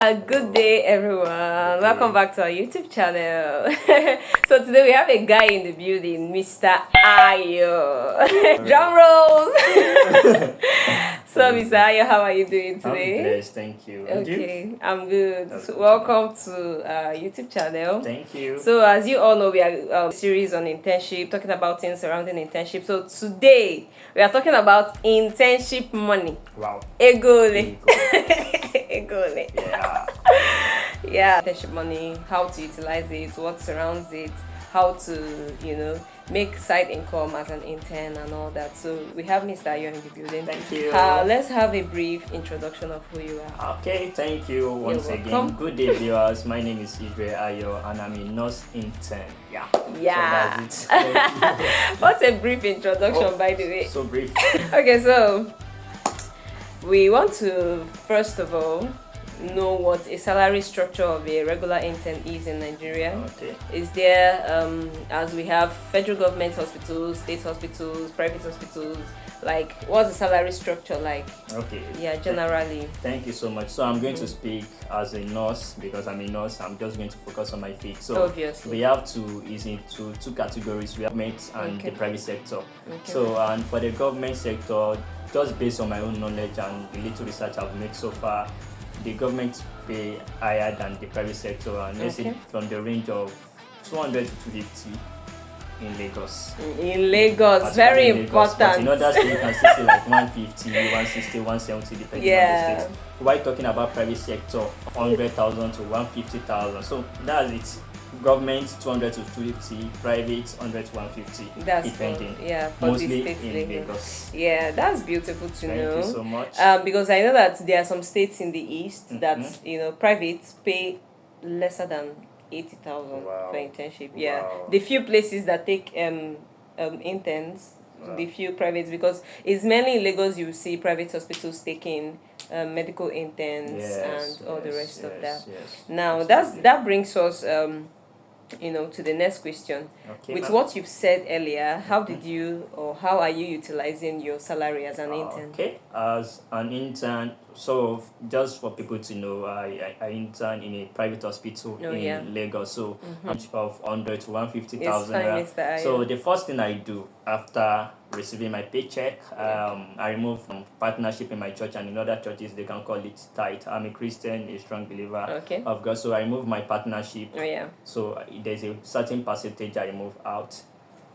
Good day, everyone. Welcome back to our YouTube channel. So today we have a guy in the building, Mr. Ayo. Drum rolls. So, Mr. Ayo, how are you doing today? I'm blessed, thank you. And Okay, I'm good. That's So good. welcome to our YouTube channel. Thank you. So, as you all know, we are a series on internship, talking about things surrounding internship. So today we are talking about internship money. Wow. Egole. Ego. Egole. Yeah. Yeah, internship money, how to utilize it, what surrounds it, how to make side income as an intern and all that. So we have Mr. Ayo in the building. Thank you. Let's have a brief introduction of who you are. Okay, thank you once You're again. welcome. Good day, viewers. My name is Ayo and I'm a nurse intern. Yeah. Yeah. So that's it. What's a brief introduction, by the way? So brief. Okay, so we want to first of all know what a salary structure of a regular intern is in Nigeria. Okay. Is there, as we have federal government hospitals, state hospitals, private hospitals, like what's the salary structure like? Okay. Yeah, generally. Thank you so much. So I'm going to speak as a nurse because I'm a nurse. I'm just going to focus on my field. So Obviously. we have two categories. We have government and Okay. the private sector. Okay. So and for the government sector, just based on my own knowledge and the little research I've made so far, the government pay higher than the private sector, and let's say Okay. from the range of 200 to 250 in Lagos. In Lagos, Particularly very in Lagos, but in important. other states you can still see like 150, 160, 170 depending Yeah. on the state. While talking about private sector, 100,000 to 150,000. So that's it. Government 200 to 250, private 100 to 150, That's depending. for Mostly the states in Lagos. Lagos. Yeah, that's beautiful to Thank know. you so much. Because I know that there are some states in the east that Mhm. private pay lesser than 80,000 Wow. for internship. Yeah, Wow. the few places that take interns, Wow. the few privates, because it's mainly in Lagos you see private hospitals taking medical interns Yes, and all the yes, rest of yes, that. yes. Now Absolutely. that brings us to the next question. Okay, With ma'am. what you've said earlier, how did you or how are you utilizing your salary as an intern? Okay, as an intern, so just for people to know, I intern in a private hospital Oh, in yeah. Lagos, so of 100 to 150,000 It's fine, naira. Mr. Ayo. So the first thing I do after receiving my paycheck, I remove partnership in my church, and in other churches they can call it tithe. I'm a Christian, a strong believer Okay. of God, so I remove my partnership. Oh, yeah. So there's a certain percentage I remove out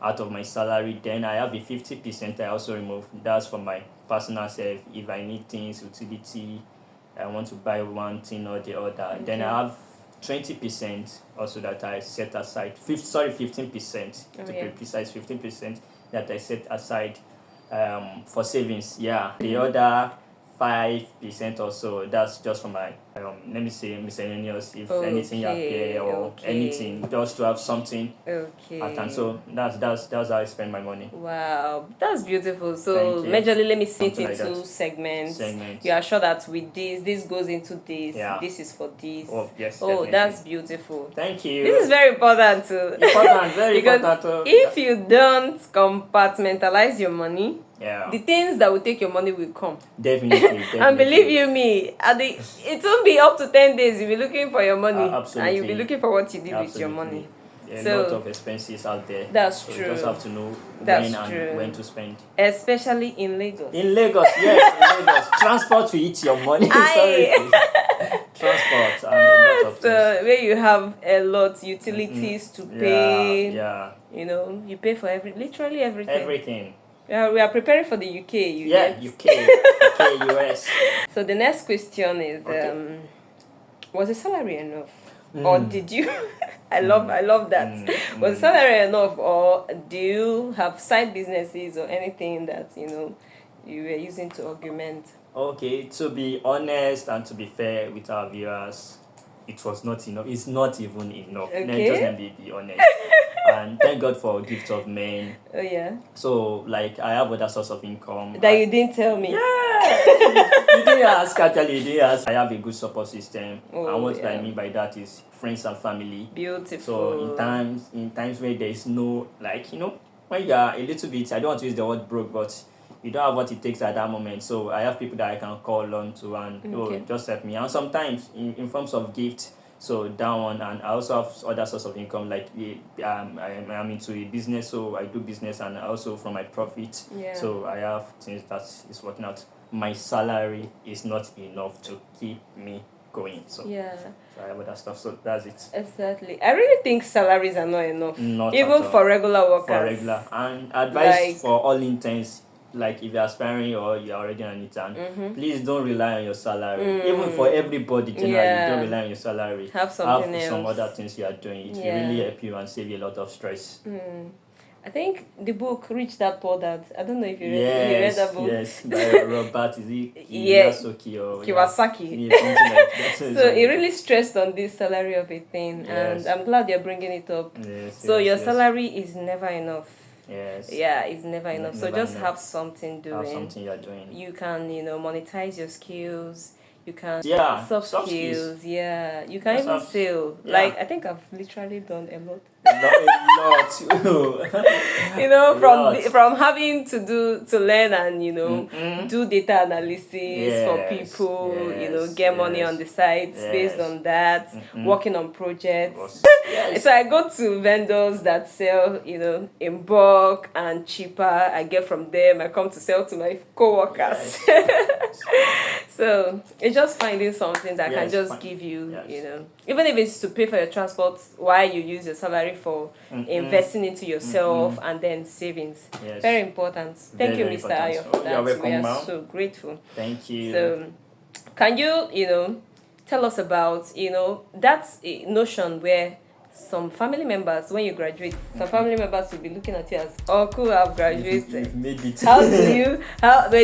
of my salary. Then I have a 50% I also remove. That's for my personal self. If I need things, utility, I want to buy one thing or the other. Then Okay. I have 20% also that I set aside. 15% Oh, to yeah. be precise. 15% that I set aside for savings. Yeah. The other 5% or so, that's just for my let me say miscellaneous, if anything you appear or Okay. anything, just to have something Okay. at hand. So that's how I spend my money. Wow, that's beautiful. So Thank you. majorly, let me split Something it like into that. segments. Segments. You are sure that with this goes into this. Yeah. This is for this. Oh, yes, Oh, definitely. that's beautiful. Thank you. This is very important too. Important, very Because important. if you don't compartmentalize your money, Yeah. the things that will take your money will come. Definitely. And believe you me, it won't be up to 10 days. You'll be looking for your money. Absolutely. And you'll be looking for what you did with your Absolutely. money. A So- lot of expenses out there. That's So true. You just have to know That's when and true. when to spend. Especially in Lagos. In Lagos, yes, in Lagos. Transport to eat your money. Sorry. Transport and a lot of So things. where you have a lot utilities to pay. Yeah. You pay for literally everything. Everything. Yeah, we are preparing for the UK. Yeah, get? UK, US. So the next question is, Okay. was the salary enough, or did you? I love that. Was the salary enough, or do you have side businesses or anything that you were using to augment? Okay, to be honest and to be fair with our viewers, it was not enough. It's not even enough. Okay. Just let me be honest. And thank God for gift of men. Oh yeah, So like I have other source of income. that you didn't tell me. Yeah. You didn't ask, actually. You didn't ask. I have a good support system. Oh, And what yeah. I mean by that is friends and family. Beautiful. So in times where there is no, like, when you are a little bit, I don't want to use the word broke, but you don't have what it takes at that moment. So I have people that I can call on to and just help me. And sometimes in forms of gift. So that one, and I also have other source of income like I'm into a business, so I do business, and also from my profit. Yeah. So I have things that is working out. My salary is not enough to keep me going. So Yeah. So I have other stuff. So that's it. Exactly. I really think salaries are not enough. Not even at all. for regular workers. For regular. And advice Like- for all intents, like if you're aspiring or you're already an intern, please don't rely on your salary. Even for everybody generally, Yeah. don't rely on your salary. Have something else. Some other things you are doing. It will Yeah. really help you and save you a lot of stress. I think the book Rich Dad Poor Dad. I don't know if you read that book. Yes, by Robert Yeah. Kiyosaki or Kiyosaki. Yeah, something like that. So he really stressed on this salary of a thing, Yes. and I'm glad you're bringing it up. Yes, So yes, your yes. salary is never enough. Yes. Yeah, it's never enough. So Never just enough. have something doing. Have something you're doing. You can, monetize your skills. You can Yeah, soft soft skills. Yeah, you can That's even soft- sell. yeah. Like I think I've literally done a lot. Not a lot. From having to learn and do data analysis for Yes, people. Get money yes, on the sites based yes. on that. Working on projects. Yes. So I go to vendors that sell, in bulk and cheaper. I get from them. I come to sell to my co-workers. So it's just finding something that can Yes, just fine. give you, Yes. even if it's to pay for your transport while you use your salary for investing into yourself and then savings. Yes. Very important. Thank Very, you, very Mr. important. Ayo, for You're that. welcome, We are ma'am. so grateful. Thank you. So, can you, tell us about, that notion where some family members, when you graduate, some family members will be looking at you as, oh, cool, I've graduated. You've made it.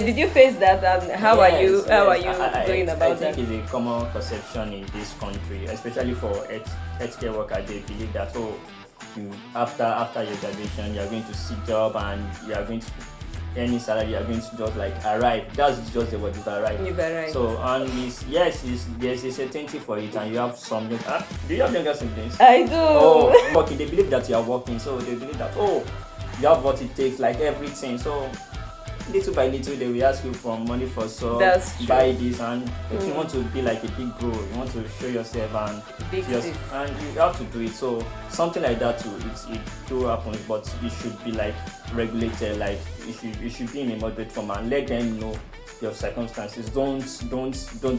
Did you face that, and how are you going about I that? think it's a common perception in this country, especially for healthcare workers. They believe that after your graduation, you are going to seek job and you are going to any salary, you are going to just like arrive. That's just the word, you've arrived. You've arrived. So and there's a certainty for it, and you have some. Do you have younger siblings? I do. Oh, working. They believe that you are working, so they believe that you have what it takes, like everything. So little by little, they will ask you for money for so buy this, and if you want to be like a big bro, you want to show yourself and you have to do it. So something like that too, it do happen, but it should be like regulated. Like it should be in a moderate form, and let them know your circumstances. Don't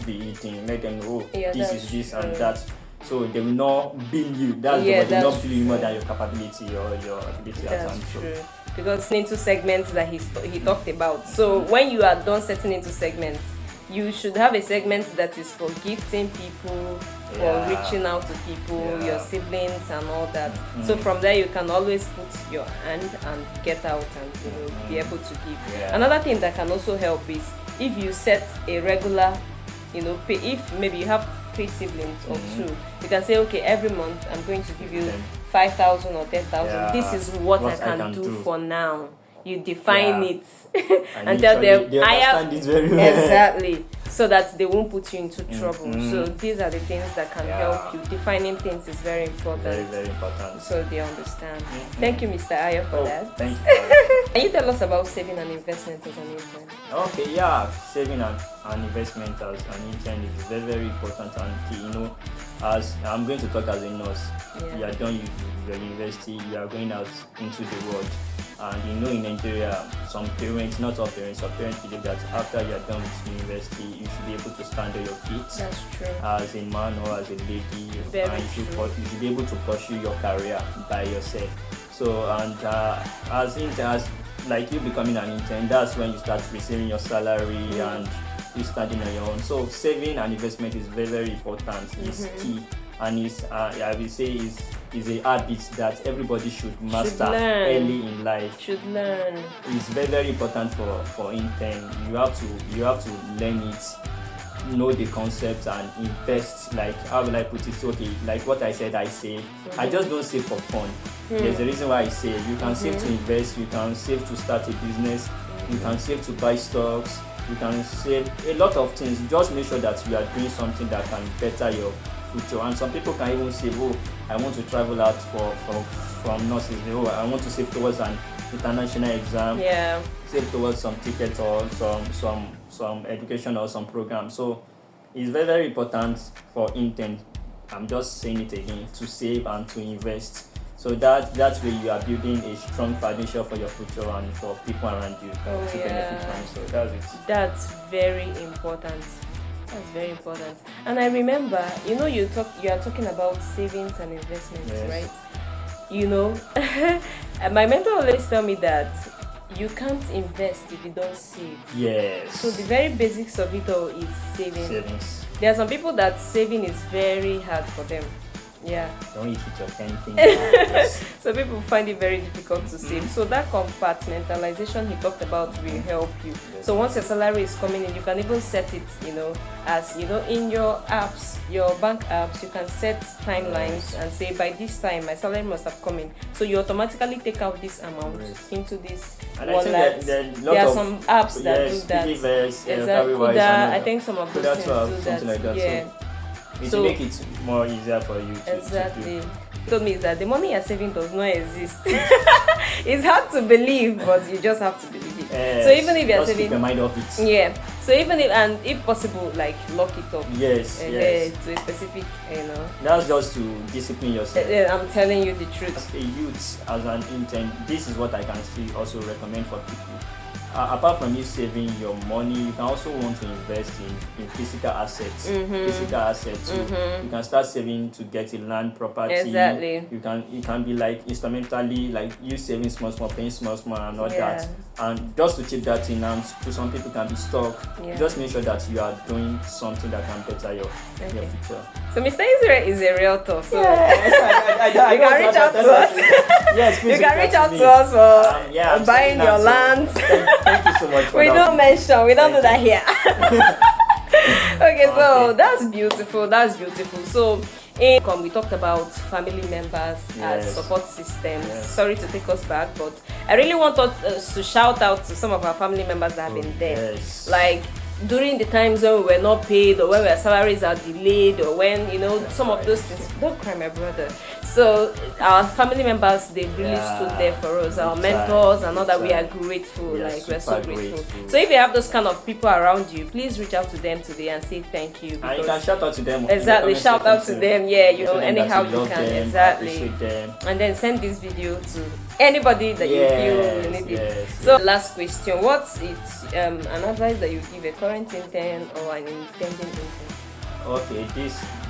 be eating. Let them know this is this and that. So they will not bill you. That's the word. They will not bill you more than your capability or your ability at times. True. Because into segments that he talked about. So when you are done setting into segments, you should have a segment that is for gifting people, for reaching out to people, your siblings and all that. So from there you can always put your hand and get out and be able to give. Another thing that can also help is if you set a regular, pay. If maybe you have 3 siblings or 2, you can say, okay, every month I'm going to give you 5,000 or 10,000. This is what I can do for now. You define it and tell them I have this very well. Exactly, so that they won't put you into trouble. So these are the things that can help you. Defining things is very important. Very, very important. So they understand. Thank you, Mr. Ayo, for that. Thank you. Can you tell us about saving and investment as an intern? Okay, saving and investment as an intern is very, very important and key. As I'm going to talk as a nurse, you are done with your university, you are going out into the world. And in Nigeria, some parents, not all parents, some parents believe that after you are done with university, you should be able to stand on your feet. That's true. As a man or as a lady, Very and you true. should be able to pursue your career by yourself. So, and as interns, like you becoming an intern, that's when you start receiving your salary and you standing on your own. So saving and investment is very, very important. It's key, and I will say is a habit that everybody should master early in life. Should learn. It's very, very important for intern. You have to learn it, know the concept and invest. Like, how will I put it? Okay, like what I said, I save. I just don't save for fun. There's a reason why I save. You can save to invest. You can save to start a business. You can save to buy stocks. You can save a lot of things. Just make sure that you are doing something that can better your future. And some people can even say, oh, I want to travel out from nurses. Oh, I want to save towards an international exam. Yeah. Save towards some tickets or some education or some program. So it's very, very important for intern. I'm just saying it again, to save and to invest. So that's where you are building a strong foundation for your future and for people around you to benefit from. So that's it. That's very important. That's very important. And I remember, you are talking about savings and investments, Yes. right? You know, and my mentor always tell me that you can't invest if you don't save. Yes. So the very basics of it all is saving. Savings. There are some people that saving is very hard for them. Yeah. Don't eat with your 10 fingers. So people find it very difficult to save. So that compartmentalization he talked about will help you. Yes. So once your salary is coming in, you can even set it, as in your apps, your bank apps, you can set timelines and say by this time my salary must have come in. So you automatically take out this amount into this And I wallet. think There are some apps that do that. Exactly. Kuda, I think some of those things do that. Something like that. Yeah. So, make it more easier for you to Exactly. do. He told me is that the money you're saving does not exist. It's hard to believe, but you just have to believe it. Yes. So even if you're Just saving, keep your mind off it. yeah. So even if possible, like lock it up. Yes, yes. To a specific, That's just to discipline yourself. I'm telling you the truth. As a youth, as an intern, this is what I can still also recommend for people. Apart from you saving your money, you can also want to invest in physical assets. Physical assets. You can start saving to get a land property. Exactly. You can be like instrumentally, like you saving small, paying small, and all that. And just to chip that in, and to some people can be stuck. Yeah. Just make sure that you are doing something that can better your future. So Mr. Israel is a realtor. So I you can reach out to us. Yes, please You can reach out me. to us for I'm buying saying your that, land. Thank you so much for We that. don't mention. We don't do that here. Okay, so Okay. that's beautiful. That's beautiful. So, we talked about family members as Yes. support systems. Yes. Sorry to take us back, but I really want us to shout out to some of our family members that have been there. Yes. Like during the times when we were not paid, or when our salaries are delayed, or when some of those things. Don't cry, my brother. So our family members, they really stood there for us. Our mentors and all that. We are grateful. Yes, Like we're so super grateful. grateful. So if you have those kind of people around you, please reach out to them today and say thank you. And you can shout out to them. Exactly, shout out to them. Yeah, Tell them that anyhow you you love can. them, Exactly. appreciate them. And then send this video to anybody that you feel you need it. Yes, So last question, what's an advice that you give a current intern or an intending intern Okay,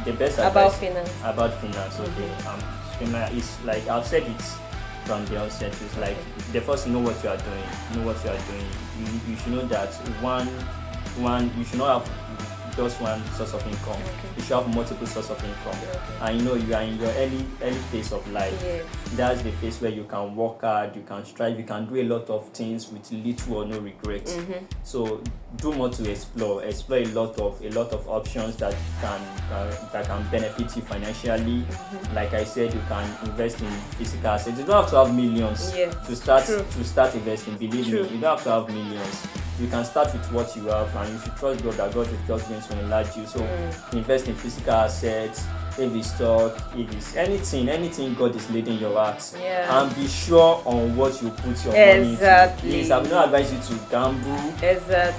the best about advice finance? about finance. Okay, finance is like I've said it from the outset. It's like the first, know what you are doing. Know what you are doing. You should know that one you should not have just one source of income. You should have multiple sources of income. And you are in your early phase of life. Yes. That's the phase where you can work hard, you can strive, you can do a lot of things with little or no regrets. So do more to explore a lot of options that can benefit you financially. Like I said, you can invest in physical assets. You don't have to have millions to start investing. Believe me, you don't have to have millions. You can start with what you have, and you should trust God that God is just going to enlarge you. So invest in physical assets, if it's stock, if it's anything God is leading your heart. And be sure on what you put your money into. Please, I'm not advising you to gamble.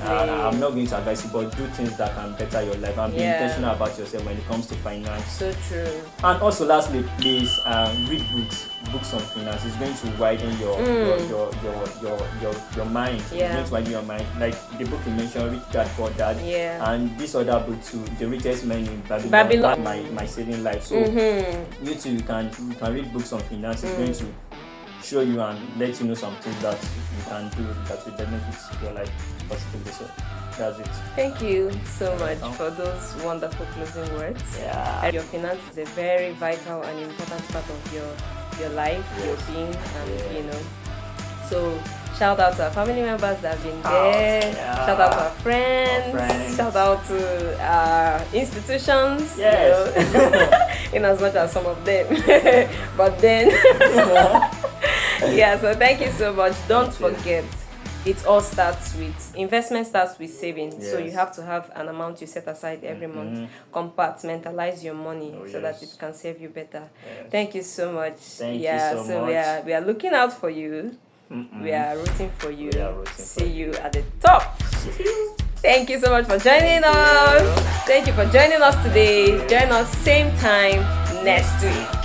I'm not going to advise you, but do things that can better your life and be intentional about yourself when it comes to finance. So true. And also, lastly, please read books on finance. It's going to widen your mind. It's going to widen your mind. Like the book you mentioned, Rich Dad Poor Dad, and this other book too, The Richest Man in Babylon. My saving life. So you too, you can read books on finance. It's going to show you and let you know some things that you can do that will benefit your life positively. So that's it. Thank you so much for those wonderful closing words. Your finance is a very vital and important part of your life, your being, and So shout out to our family members that have been there. Shout out to our friends. Shout out to our institutions. In as much as some of them. But then so thank you so much. Don't forget, it all starts with investment, starts with saving. So you Yes. have to have an amount you set aside every month. Compartmentalize your money Oh, so that yes. it can serve you better. Yes. Thank you so much. Thank you so We much. are looking out for you. We are rooting for you. We are rooting for See you at the top. Thank you so much for joining us. Thank you for joining us today. Join us same time next week.